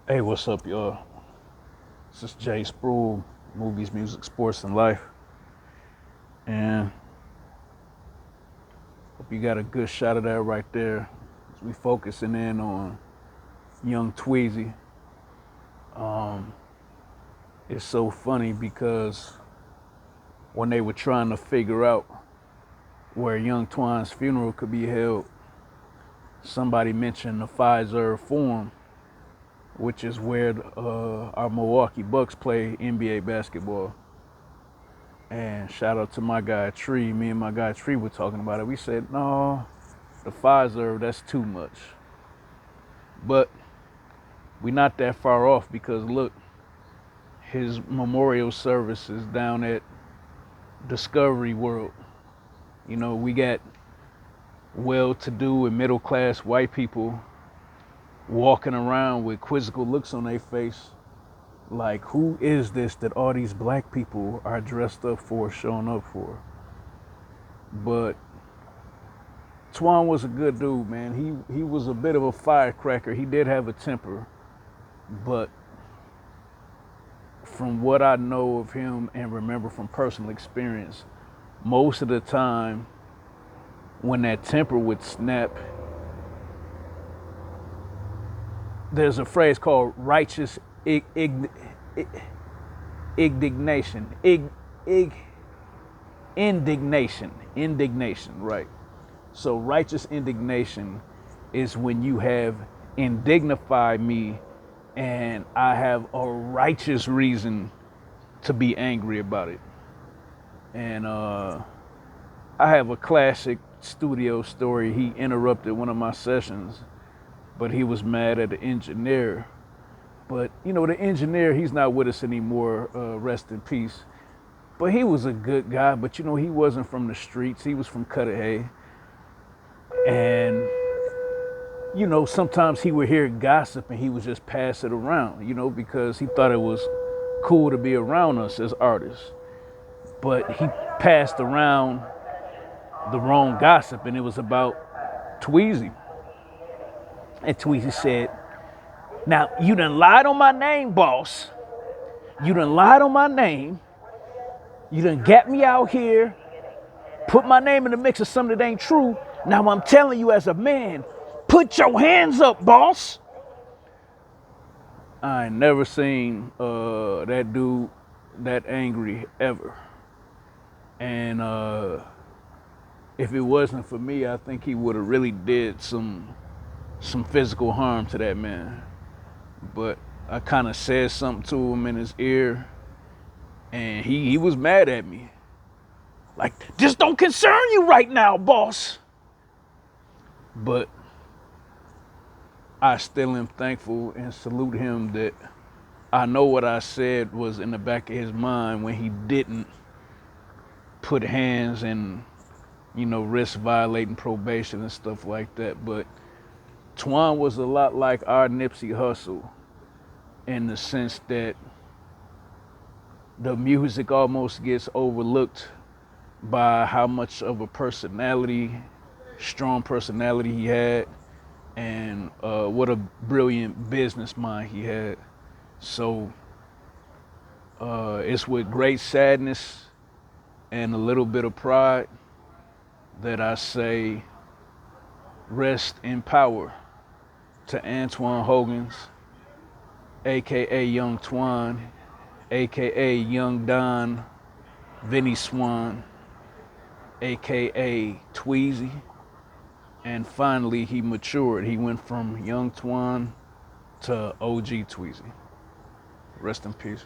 Hey, what's up, y'all? This is Jay Sproul, movies, music, sports, and life. And hope you got a good shot of that right there. As we focusing in on young Tweezy. Um, it's so funny because when they were trying to figure out where young Twan's funeral could be held, somebody mentioned the Pfizer Forum, which is where our Milwaukee Bucks play NBA basketball. And shout out to my guy Tree. Me and my guy Tree were talking about it. We said, no, the Pfizer, that's too much. But we're not that far off because look, his memorial service is down at Discovery World. You know, we got well-to-do and middle-class white people walking around with quizzical looks on their face like, who is this that all these black people are dressed up for, showing up for? But Twan was a good dude, man. He was a bit of a firecracker. He did have a temper, but from what I know of him and remember from personal experience, most of the time when that temper would snap, there's a phrase called righteous indignation. Indignation, right? So righteous indignation is when you have indignified me and I have a righteous reason to be angry about it. And I have a classic studio story. He interrupted one of my sessions, but he was mad at the engineer. But, you know, the engineer, he's not with us anymore, rest in peace. But he was a good guy, but, you know, he wasn't from the streets. He was from Cudahy. And, you know, sometimes he would hear gossip and he would just pass it around, you know, because he thought it was cool to be around us as artists. But he passed around the wrong gossip, and it was about Tweezy. And Tweezy said, now, you done lied on my name, boss. You done lied on my name. You done got me out here, put my name in the mix of something that ain't true. Now I'm telling you as a man, put your hands up, boss. I ain't never seen that dude that angry ever. And if it wasn't for me, I think he would have really did some physical harm to that man. But I kind of said something to him in his ear, and he was mad at me. Like, this don't concern you right now, boss. But I still am thankful and salute him that I know what I said was in the back of his mind when he didn't put hands and, you know, risk violating probation and stuff like that. But Twan was a lot like our Nipsey Hussle in the sense that the music almost gets overlooked by how much of a personality, strong personality he had, and what a brilliant business mind he had. So it's with great sadness and a little bit of pride that I say rest in power to Antoine Hogan's, aka Young Twan, aka Young Don, Vinny Swan, aka Tweezy. And finally he matured. He went from Young Twan to OG Tweezy. Rest in peace.